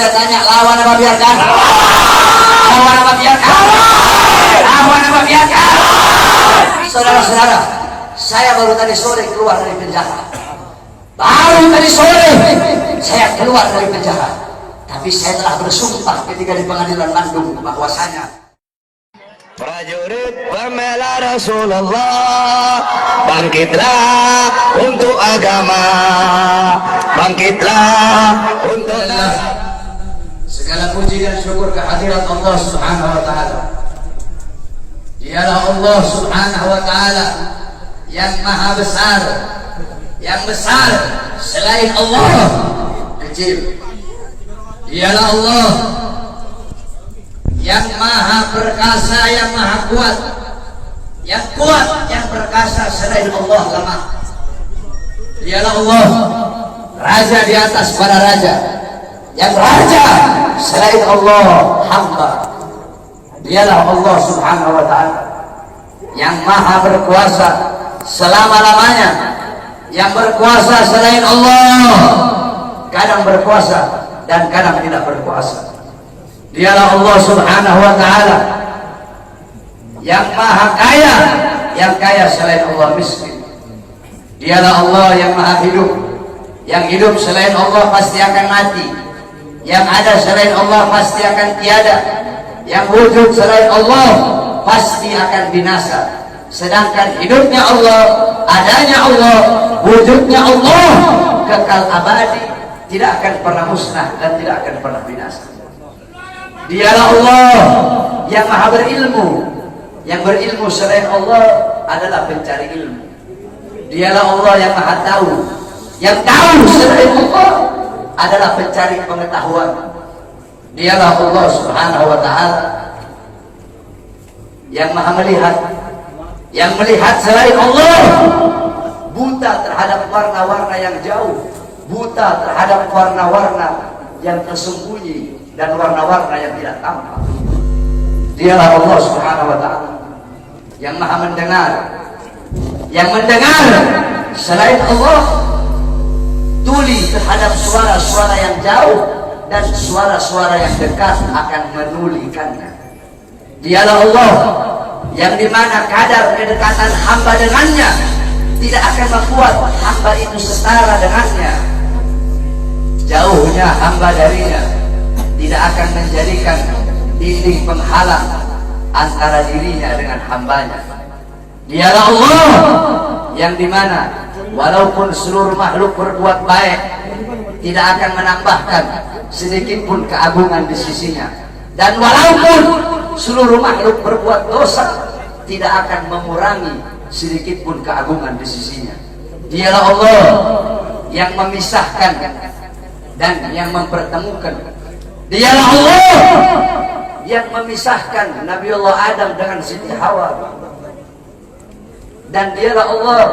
saya tanya, lawan apa biarkan? Lawan apa biarkan? Lawan apa biarkan? Saudara-saudara, saya baru tadi sore keluar dari penjara. Baru tadi sore saya keluar dari penjara. Tapi saya telah bersumpah ketika di pengadilan Bandung bahwasanya prajurit pembela Rasulullah, bangkitlah untuk agama, bangkitlah untuk segala puji dan syukur kehadirat Allah Subhanahu wa taala. Dialah Allah Subhanahu wa taala yang maha besar, yang besar selain Allah kecil. Dialah Allah yang maha perkasa, yang maha kuat, yang perkasa selain Allah lemah. Dialah Allah raja di atas para raja, yang raja selain Allah hamba. Dialah Allah Subhanahu wa taala yang maha berkuasa selama-lamanya, yang berkuasa selain Allah kadang berkuasa dan kadang tidak berkuasa. Dialah Allah Subhanahu wa taala yang maha kaya, yang kaya selain Allah miskin. Dialah Allah yang maha hidup, yang hidup selain Allah pasti akan mati, yang ada selain Allah pasti akan tiada, yang wujud selain Allah pasti akan binasa. Sedangkan hidupnya Allah, adanya Allah, wujudnya Allah kekal abadi, tidak akan pernah musnah dan tidak akan pernah binasa. Dialah Allah yang maha berilmu, yang berilmu selain Allah adalah pencari ilmu. Dialah Allah yang maha tahu, yang tahu selain Allah adalah pencari pengetahuan. Dialah Allah Subhanahu wa taala yang maha melihat, yang melihat selain Allah buta terhadap warna-warna yang jauh, buta terhadap warna-warna yang tersembunyi dan warna-warna yang tidak tampak. Dialah Allah Subhanahu wa taala yang maha mendengar, yang mendengar selain Allah tuli terhadap suara-suara yang jauh dan suara-suara yang dekat akan menulikannya. Dialah Allah yang dimana kadar kedekatan hamba dengannya tidak akan membuat hamba itu setara dengannya. Jauhnya hamba darinya tidak akan menjadikan dinding penghalang antara dirinya dengan hambanya. Dialah Allah yang dimana walaupun seluruh makhluk berbuat baik tidak akan menambahkan sedikit pun keagungan di sisinya, dan walaupun seluruh makhluk berbuat dosa tidak akan mengurangi sedikit pun keagungan di sisinya. Dialah Allah yang memisahkan dan yang mempertemukan. Dialah Allah yang memisahkan Nabiullah Adam dengan Siti Hawa, dan dialah Allah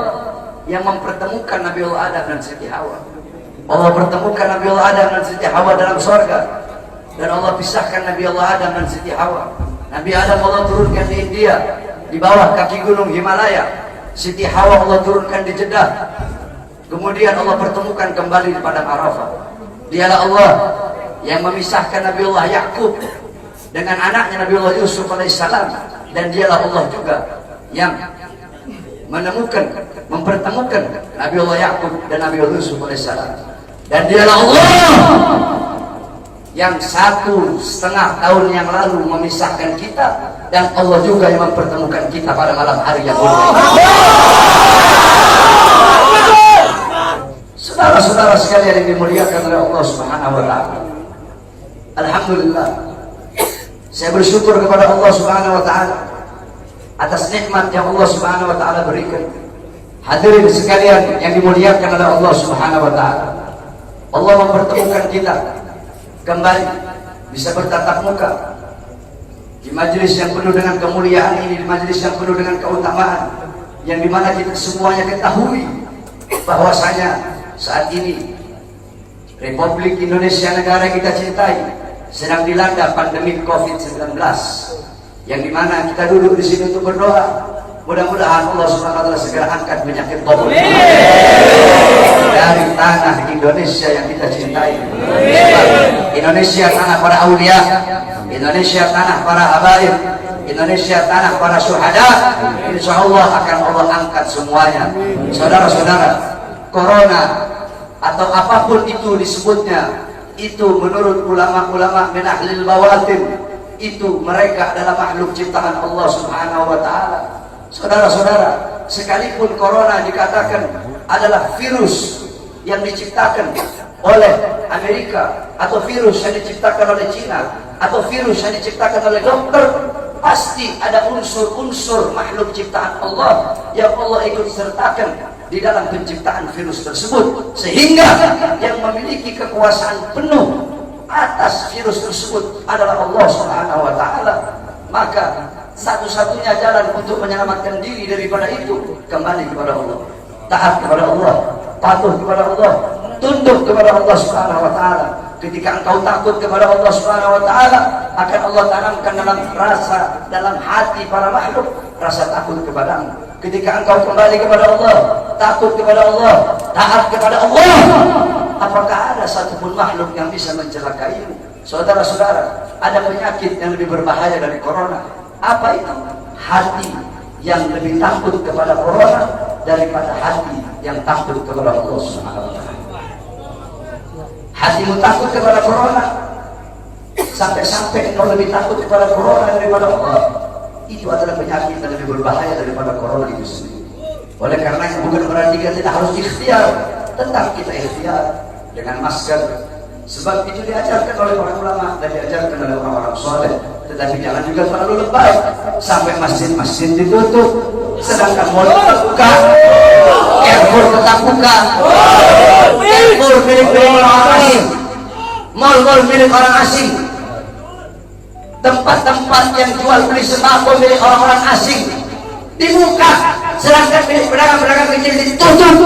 yang mempertemukan Nabiullah Adam dan Siti Hawa. Allah pertemukan Nabiullah Adam dan Siti Hawa dalam surga, dan Allah pisahkan Nabiullah Adam dan Siti Hawa. Nabi Adam Allah turunkan di India di bawah kaki gunung Himalaya. Siti Hawa Allah turunkan di Jeddah. Kemudian Allah pertemukan kembali di padang Arafah. Dialah Allah yang memisahkan Nabiullah Yakub dengan anaknya Nabiullah Yusuf alaihissalam, dan dialah Allah juga yang menemukan, mempertemukan Nabiullah Yakub dan Nabiullah Yusuf alaihissalam. Dan dialah Allah yang 1,5 tahun yang lalu memisahkan kita, dan Allah juga yang mempertemukan kita pada malam hari yang mulia. Saudara-saudara sekalian yang dimuliakan oleh Allah Subhanahu wa taala, alhamdulillah, saya bersyukur kepada Allah Subhanahu wa taala atas nikmat yang Allah Subhanahu wa taala berikan. Hadirin sekalian yang dimuliakan oleh Allah Subhanahu wa taala, Allah mempertemukan kita kembali bisa bertatap muka di majelis yang penuh dengan kemuliaan ini, di majelis yang penuh dengan keutamaan, yang dimana kita semuanya ketahui bahwasanya saat ini Republik Indonesia, negara kita cintai, sedang dilanda pandemi COVID-19, yang dimana kita duduk di sini untuk berdoa, Mudah-mudahan Allah Subhanahu wa taala segera angkat penyakit Covid dari tanah Indonesia yang kita cintai. Indonesia tanah para aulia, Indonesia tanah para habaib, Indonesia tanah para syuhada. Insya Allah akan Allah angkat semuanya. Saudara-saudara, corona atau apapun itu disebutnya, itu menurut ulama-ulama min ahlil bawatin, itu mereka adalah makhluk ciptaan Allah Subhanahu wa taala. Saudara-saudara, sekalipun corona dikatakan adalah virus yang diciptakan oleh Amerika, atau virus yang diciptakan oleh Cina, atau virus yang diciptakan oleh dokter, pasti ada unsur-unsur makhluk ciptaan Allah yang Allah ikut sertakan di dalam penciptaan virus tersebut, sehingga yang memiliki kekuasaan penuh atas virus tersebut adalah Allah Subhanahu wa taala. Maka satu-satunya jalan untuk menyelamatkan diri daripada itu, kembali kepada Allah, taat kepada Allah, patuh kepada Allah, tunduk kepada Allah Subhanahu wa taala. Ketika engkau takut kepada Allah Subhanahu wa taala, akan Allah tanamkan dalam hati para makhluk rasa takut kepadamu. Ketika engkau kembali kepada Allah, takut kepada Allah, taat kepada Allah, apakah ada satupun makhluk yang bisa mencelakaimu? Saudara-saudara, ada penyakit yang lebih berbahaya dari corona. Apa itu? Hati yang lebih takut kepada corona daripada hati yang takut kepada Allah Subhanahu wa taala. Hatimu takut kepada corona, sampai-sampai engkau lebih takut kepada corona daripada Allah. Itu adalah penyakit yang lebih berbahaya daripada corona itu sendiri. Oleh karenanya bukan berarti kita tidak harus ikhtiar, tetap kita ikhtiar dengan masker. Sebab itu diajarkan oleh para ulama dan diajarkan oleh orang-orang soleh. Tetapi jangan juga terlalu lebay sampai masjid-masjid ditutup, sedangkan mal terbuka, Carrefour tetap buka. Carrefour milik orang asing, mal-mal milik orang asing, tempat-tempat yang jual beli sembako milik orang-orang asing dibuka, sedangkan milik pedagang-pedagang kecil ditutup.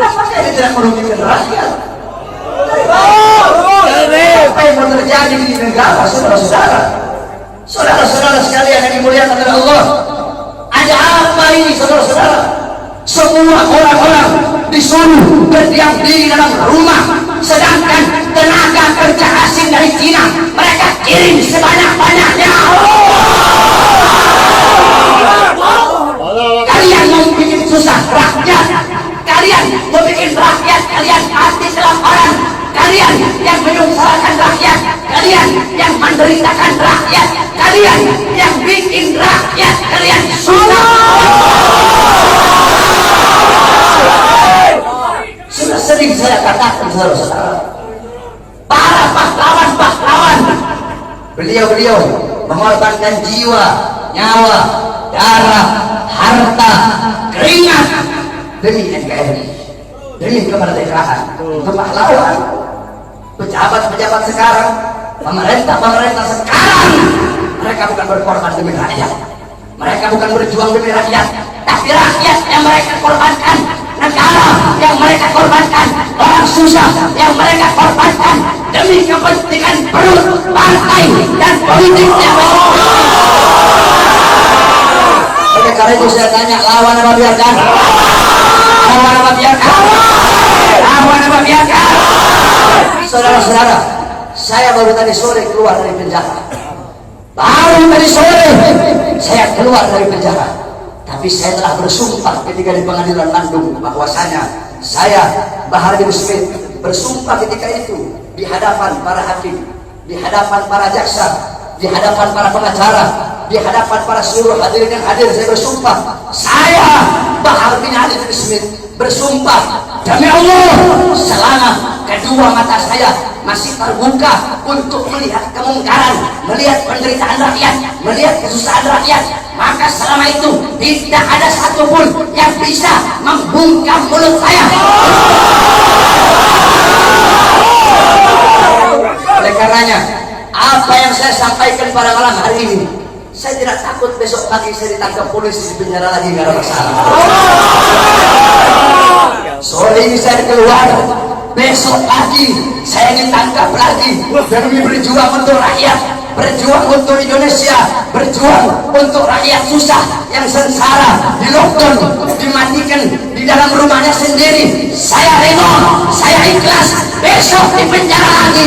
Apakah ini tidak merugikan rakyat? Apa yang mau terjadi di negara, saudara-saudara? Saudara-saudara sekalian yang dimuliakan oleh Allah, ada apa ini, saudara-saudara? Semua orang-orang disuruh berdiam diri dalam rumah, sedangkan tenaga kerja asing dari Cina mereka kirim sebanyak-banyaknya. Kalian mau bikin susah rakyat, kalian mau bikin rakyat kalian mati kelaparan, kalian yang menyusahkan rakyat, kalian yang menderitakan rakyat, kalian yang bikin rakyat kalian susah. Sudah sering saya katakan, saudara-saudara, para pahlawan-pahlawan, beliau-beliau mengorbankan jiwa, nyawa, darah, harta, keringat demi NKRI, demi kemerdekaan. Itu pahlawan. Pejabat-pejabat sekarang, pemerintah sekarang, mereka bukan berkorban demi rakyat, mereka bukan berjuang demi rakyat, tapi rakyat yang mereka korbankan, negara yang mereka korbankan, orang susah yang mereka korbankan demi kepentingan perut, partai, dan politiknya. Oleh karena itu saya tanya, lawan apa biarkan? Lawan apa biarkan? Lawan apa biarkan? Saudara-saudara, saya baru tadi sore keluar dari penjara. Baru tadi sore saya keluar dari penjara. Tapi saya telah bersumpah ketika di pengadilan Bandung bahwasanya saya, Bahar bin Smith, bersumpah ketika itu di hadapan para hakim, di hadapan para jaksa, di hadapan para pengacara, di hadapan para seluruh hadirin yang hadir. Saya bersumpah, saya Bahar bin Ali bin Smith bersumpah demi Allah, selama kedua mata saya masih terbuka untuk melihat kemungkaran, melihat penderitaan rakyat, melihat kesusahan rakyat, maka selama itu tidak ada satupun yang bisa membungkam mulut saya. Oleh karenanya, apa yang saya sampaikan pada malam hari ini, saya tidak takut besok pagi saya ditangkap polisi, di penjara lagi, nggak ada masalah. Sore ini saya keluar, besok pagi saya ditangkap lagi demi berjuang untuk rakyat, berjuang untuk Indonesia, berjuang untuk rakyat susah yang sengsara, di lockdown, dimatikan di dalam rumahnya sendiri. Saya rela, saya ikhlas, besok di penjara lagi.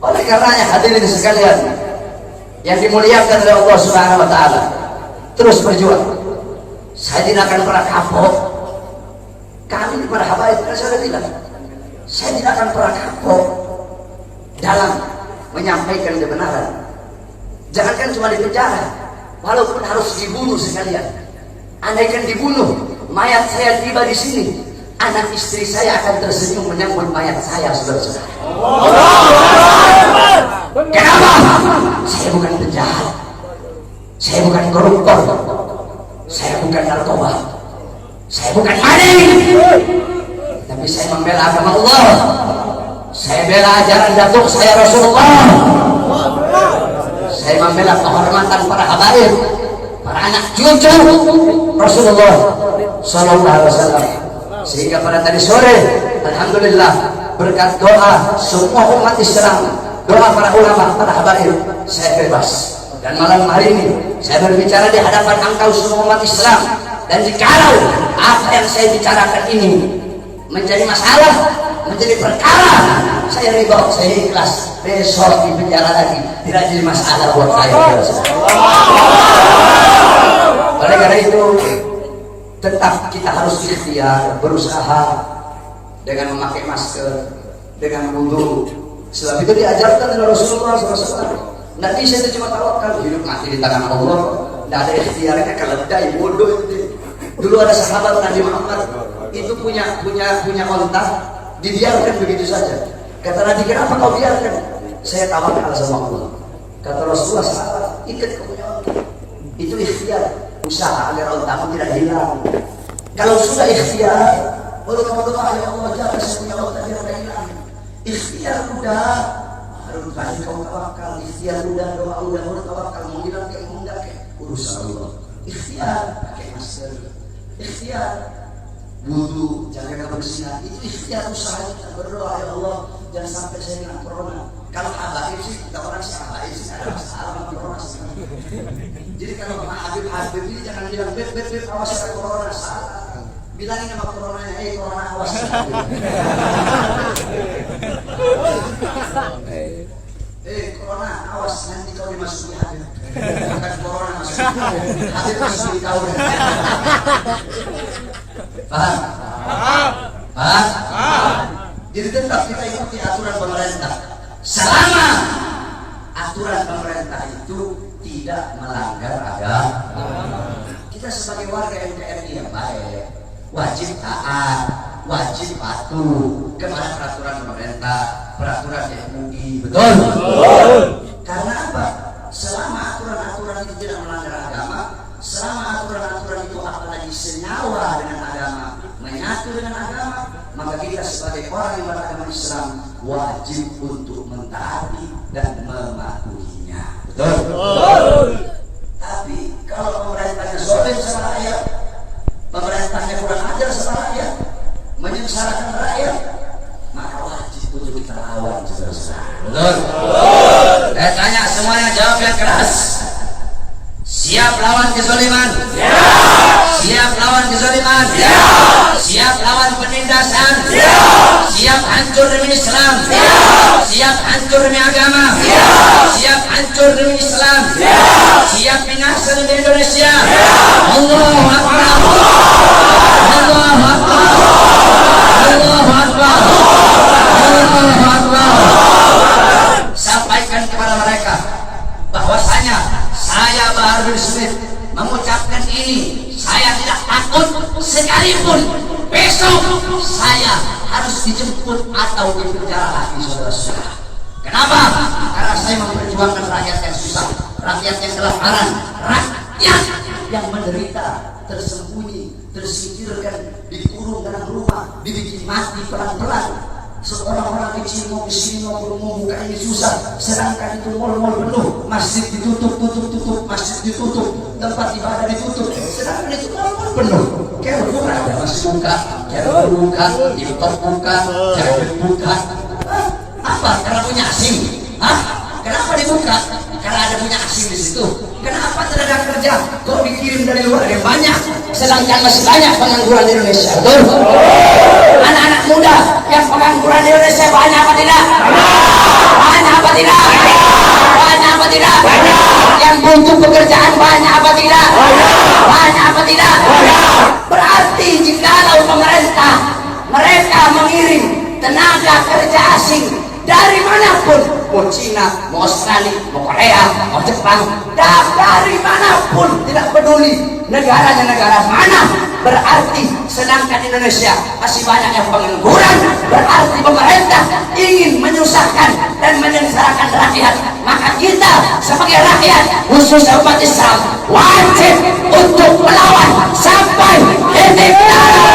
Oleh karenanya hadirin sekalian yang dimuliakan oleh Allah Subhanahu wa taala, terus berjuang. Saya tidak akan pernah kapok. Kami para habaib kan saya bilang, saya tidak akan pernah kapok dalam menyampaikan kebenaran. Jangankan cuma di penjara, walaupun harus dibunuh sekalian. Andaikan dibunuh, mayat saya tiba di sini, anak istri saya akan tersenyum menyambut mayat saya, saudara-saudara. Kenapa? Saya bukan penjahat, saya bukan koruptor, saya bukan narkoba, saya bukan maling, tapi saya membela agama Allah. Saya bela ajaran datuk saya Rasulullah. Saya membela kehormatan para habaib, para anak cucu Rasulullah Sallallahu Alaihi Wasallam. Sehingga pada tadi sore, alhamdulillah, berkat doa semua umat Islam, doa para ulama, para habaib, saya bebas. Dan malam hari ini saya berbicara di hadapan engkau semua umat Islam. Dan jikalau apa yang saya bicarakan ini menjadi masalah, menjadi perkara, saya ridho, saya ikhlas, besok di penjara lagi, tidak jadi masalah buat saya. Oleh karena itu, tetap kita harus ikhtiar, berusaha dengan memakai masker, dengan wudu. Sebab itu diajarkan oleh Rasulullah SAW. Tidak bisa itu cuma tawakal, hidup mati di tangan Allah. Tidak ada ikhtiarnya, keledai, bodoh itu. Dulu ada sahabat Nabi Muhammad itu punya onta, dibiarkan begitu saja. Kata Nabi, kenapa kau biarkan? Saya tawakal sama Allah. Kata Rasulullah, sahabat, ikat kau punya onta. Itu ikhtiar, usaha agar ontamu tidak hilang. Kalau sudah ikhtiar, baru kamu doa, ya Allah, jangan saya punya onta biar tidak hilang. Ikhtiar udah, baru tadi kau tawakal. Ikhtiar udah, doa udah, baru tawakal. Mau hilang kayak mau enggak kayak urusan Allah. Ikhtiar, pakai masker. Ikhtiar wudu, jaga kebersihan, itu ikhtiar usaha kita. Berdoa, ya Allah, jangan sampai saya kena corona. Kalau habaib sih, kita orang sih habaib sih, ada masalah sama corona sih. Jadi kalau Habib ini jangan bilang beb awas ada corona, salah. Bilangin sama coronanya, corona awas. Corona awas, nanti kau dimasuki Habib. Bukan corona masuk Habib, masuk kau. Paham? Jadi tetap kita ikuti aturan pemerintah. Selama aturan pemerintah itu tidak melanggar agama, kita sebagai warga NKRI yang baik wajib taat, wajib patuh kepada peraturan pemerintah, peraturan MUI. Betul? Karena apa? Selama aturan-aturan itu tidak melanggar agama, selama aturan-aturan itu apalagi senyawa dengan agama, menyatu dengan agama, maka kita sebagai orang yang beragama Islam wajib untuk mentaati dan mematuhinya. Betul? Tapi kalau pemerintahnya zalim sama rakyat, pemerintahnya kurang ajar sama rakyat, menyengsarakan rakyat, maka wajib untuk kita lawan, saudara-saudara. Betul? Saya tanya semuanya, jawab yang keras. Siap lawan kezaliman? Ya. Siap lawan kezaliman? Ya. Siap lawan penindasan? Ya. Siap hancur demi Islam? Ya. Siap hancur demi agama? Ya. Siap hancur demi Islam? Ya. Siap binasa demi Indonesia? Ya. Allahu Akbar. Allahu Akbar. Allahu Akbar. Allahu Akbar. Sampaikan kepada mereka bahwasanya saya Bahar bin Smith mengucapkan ini. Saya tidak takut sekalipun besok saya harus dijemput atau dipenjara lagi, saudara-saudara. Kenapa? Karena saya memperjuangkan rakyat yang susah, rakyat yang kelaparan, rakyat yang menderita, tersembunyi, tersingkirkan, dikurung dalam rumah, dibikin mati pelan-pelan. Seorang-orang kecil mau kesini mau buka ini susah, sedangkan itu mal-mal penuh, masjid ditutup, masjid ditutup, tempat ibadah ditutup, sedangkan itu mal-mal penuh. Carrefour ada masih buka, Carrefour buka, TikTok buka, Jacket buka. Apa? Karena punya asing. Hah? Kenapa dibuka? Karena ada punya asing di situ. Kenapa tenaga kerja kok dikirim dari luar yang banyak, sedangkan masih banyak pengangguran di Indonesia? Betul? Anak-anak muda yang pengangguran di Indonesia banyak apa tidak? Banyak apa tidak? Banyak apa tidak? Yang butuh pekerjaan banyak apa tidak? Banyak apa tidak? Berarti jikalau pemerintah mereka mengirim tenaga kerja asing dari manapun, mau Cina, mau Australia, mau Korea, mau Jepang, dari manapun, tidak peduli negaranya negara mana, berarti sedangkan Indonesia masih banyak yang pengangguran, berarti pemerintah ingin menyusahkan dan menyengsarakan rakyat. Maka kita sebagai rakyat, khususnya umat Islam, wajib untuk melawan sampai titik darah.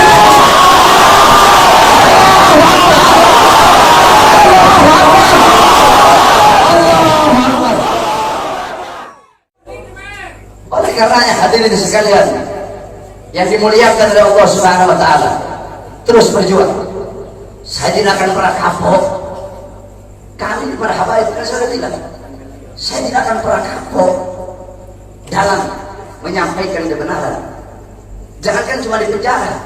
Oleh karenanya hadirin sekalian yang dimuliakan oleh Allah Subhanahu wa taala, terus berjuang. Saya tidak akan pernah kapok. Kami para habaib saya tidak. Saya tidak akan pernah kapok dalam menyampaikan kebenaran. Jangankan cuma di penjara,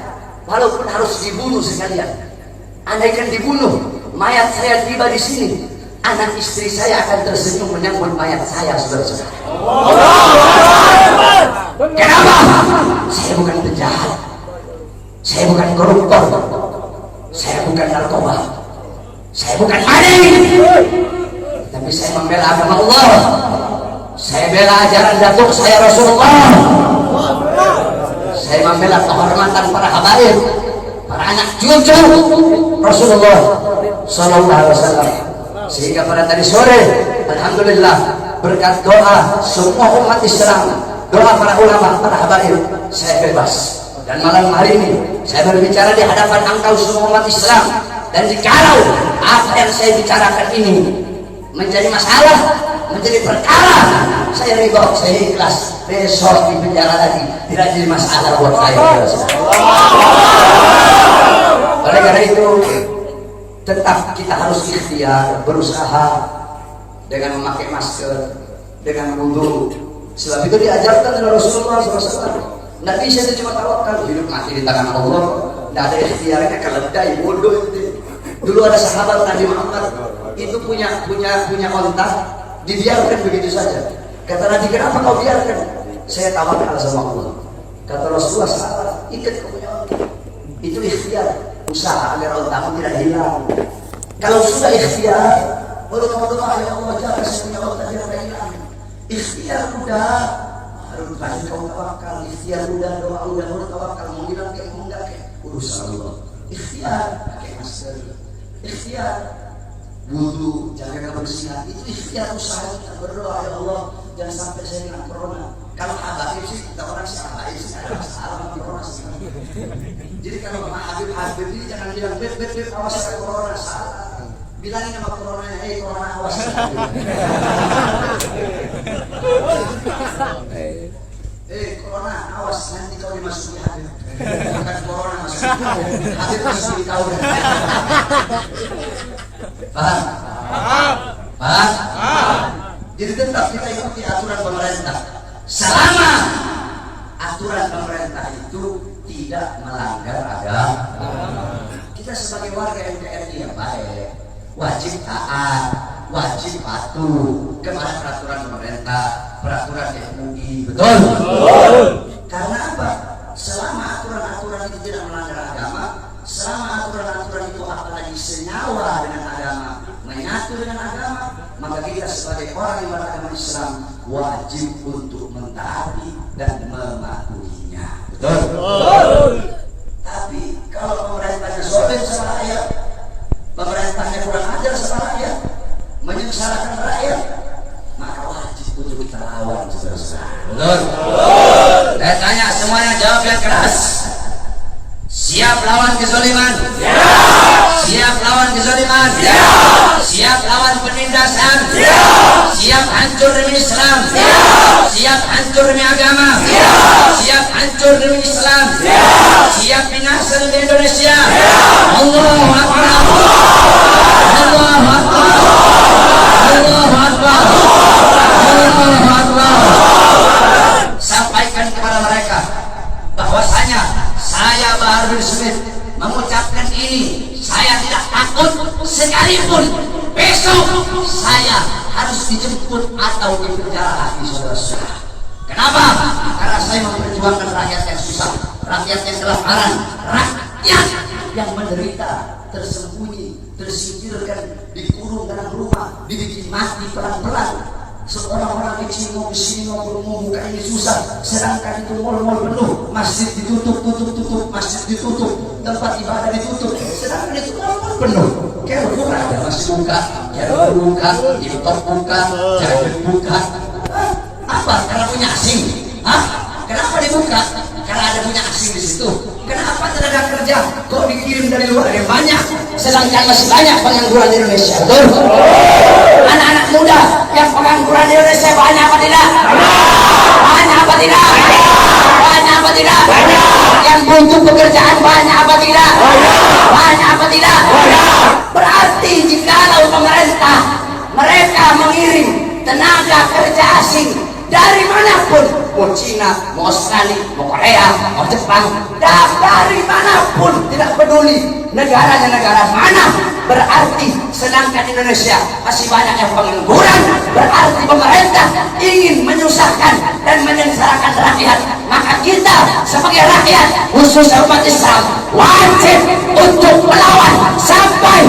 walaupun harus dibunuh sekalian. Andaikan dibunuh, mayat saya tiba di sini, anak istri saya akan tersenyum menyambut mayat saya, saudara-saudara. Kenapa? Saya bukan penjahat, saya bukan koruptor, saya bukan narkoba, saya bukan maling, tapi saya membela agama Allah. Saya bela ajaran datuk saya Rasulullah. Saya membela kehormatan para habaib, para anak cucu Rasulullah Sallallahu Alaihi Wasallam. Sehingga pada tadi sore, alhamdulillah, berkat doa semua umat Islam, doa para ulama, para habaib, saya bebas. Dan malam hari ini saya berbicara di hadapan engkau semua umat Islam. Dan jikalau apa yang saya bicarakan ini menjadi masalah, menjadi perkara, saya ridho, saya ikhlas. Besok di penjara lagi tidak jadi masalah buat saya. Oleh karena itu, tetap kita harus ikhtiar, berusaha dengan memakai masker, dengan wudhu. Sebab itu diajarkan oleh Rasulullah SAW. Tidak bisa itu cuma tawakal, hidup mati di tangan Allah. Tidak ada ikhtiarnya, keledai, bodoh itu. Dulu ada sahabat Nabi Muhammad itu punya onta, dibiarkan begitu saja. Kata Nabi, kenapa kau biarkan? Saya tawakal sama Allah. Kata Rasulullah, salah, ikat kau punya onta. Itu ikhtiar, usaha agar ontamu tidak hilang. Kalau sudah ikhtiar, baru kamu doa, ya Allah jaga saya punya onta tidak hilang. Ikhtiar udah, harus banyak kau tawakal. Ikhtiar udah, doa udah, baru tawakal. Mau hilang kayak mau enggak kayak urusan Allah. Ikhtiar, pakai masker. Ikhtiar wudu, jaga kebersihan, itu ikhtiar usaha kita. Berdoa, ya Allah jangan sampai saya kena corona. Kalau habaib sih, kita orang sih habaib sih ada masalah sama corona sih. Jadi kalau sama Habib ini jangan bilang beb awas kena corona, salah. Bilangin sama coronanya, corona awas. Corona awas, nanti kau dimasuki Habib. Bukan corona masuk Habib, masuk di kau. Paham? Paham? Jadi tetap kita ikuti aturan pemerintah. Selama aturan pemerintah itu tidak melanggar agama. Kita sebagai warga NKRI yang baik, wajib taat, wajib patuh kepada peraturan pemerintah, peraturan MUI. Betul? Karena apa? Selama aturan-aturan itu tidak melanggar agama, selama aturan-aturan itu apalagi senyawa dengan agama, menyatu dengan agama, maka kita sebagai orang yang beragama Islam wajib untuk mentaati dan mematuhinya. Betul? Tapi kalau pemerintahnya sombong sama rakyat, pemerintahnya kurang ajar sama rakyat, menyengsarakan rakyat, maka wajib untuk kita lawan, saudara-saudara. Betul? Saya tanya semuanya, jawab yang keras. Siap lawan kezaliman? Siap. Siap lawan kezaliman? Siap. Siap lawan penindasan? Siap. Siap hancur demi Islam? Siap. Siap hancur demi agama? Siap. Siap hancur demi Islam? Siap. Siap binasa di Indonesia? Siap. Allahu Akbar. Allahu Akbar. takut sekalipun besok saya harus dijemput atau dipenjara lagi, saudara-saudara. Kenapa? Karena saya memperjuangkan rakyat yang susah, rakyat yang kelaparan, rakyat yang menderita, tersembunyi, tersingkirkan, dikurung dalam rumah, dibikin mati pelan-pelan. Seorang orang kecil mau kesini mau buka ini susah, sedangkan itu mal-mal penuh, masjid ditutup, masjid ditutup, tempat ibadah ditutup, sedangkan itu mal-mal penuh. Kayak buka, masih buka, jangan buka, infak buka, jangan buka. Apa? Karena punya asing. Hah? Kenapa dibuka? Karena ada punya asing di situ. Kenapa tenaga kerja kok dikirim dari luar yang banyak, sedangkan masih banyak pengangguran di Indonesia? Betul? Anak-anak muda yang pengangguran di Indonesia banyak apa tidak? Banyak apa tidak? Banyak apa tidak? Yang butuh pekerjaan banyak apa tidak? Banyak apa tidak? Berarti jikalau pemerintah mereka mengirim tenaga kerja asing dari manapun, mau Cina, mau Australia, mau Korea, mau Jepang, dari manapun, tidak peduli negaranya negara mana, berarti sedangkan Indonesia masih banyak yang pengangguran, berarti pemerintah ingin menyusahkan dan menyengsarakan rakyat. Maka kita sebagai rakyat, khusus umat Islam, wajib untuk melawan sampai